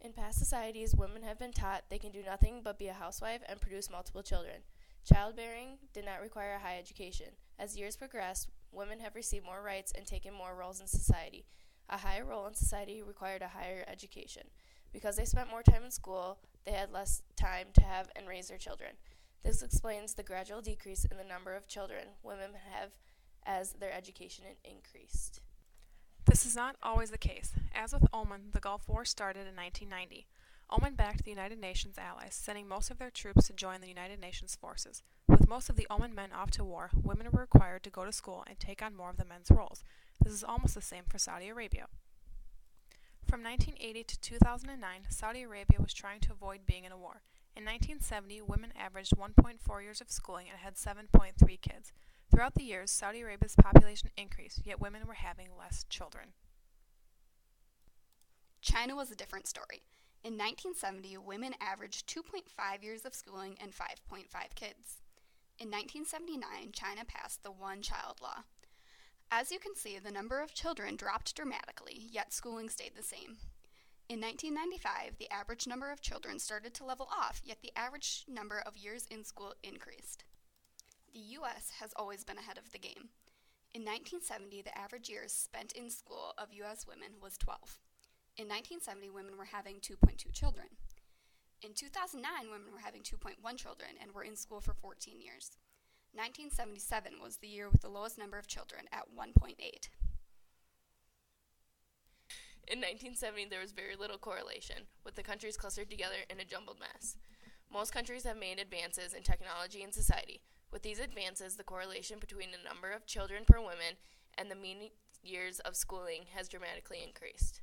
In past societies, women have been taught they can do nothing but be a housewife and produce multiple children. Childbearing did not require a high education. As years progressed, women have received more rights and taken more roles in society. A higher role in society required a higher education. Because they spent more time in school, they had less time to have and raise their children. This explains the gradual decrease in the number of children women have as their education increased. This is not always the case. As with Oman, the Gulf War started in 1990. Oman backed the United Nations allies, sending most of their troops to join the United Nations forces. With most of the Oman men off to war, women were required to go to school and take on more of the men's roles. This is almost the same for Saudi Arabia. From 1980 to 2009, Saudi Arabia was trying to avoid being in a war. In 1970, women averaged 1.4 years of schooling and had 7.3 kids. Throughout the years, Saudi Arabia's population increased, yet women were having less children. China was a different story. In 1970, women averaged 2.5 years of schooling and 5.5 kids. In 1979, China passed the one-child law. As you can see, the number of children dropped dramatically, yet schooling stayed the same. In 1995, the average number of children started to level off, yet the average number of years in school increased. The U.S. has always been ahead of the game. In 1970, the average years spent in school of U.S. women was 12. In 1970, women were having 2.2 children. In 2009, women were having 2.1 children and were in school for 14 years. 1977 was the year with the lowest number of children at 1.8. In 1970, there was very little correlation, with the countries clustered together in a jumbled mess. Most countries have made advances in technology and society. With these advances, the correlation between the number of children per woman and the mean years of schooling has dramatically increased.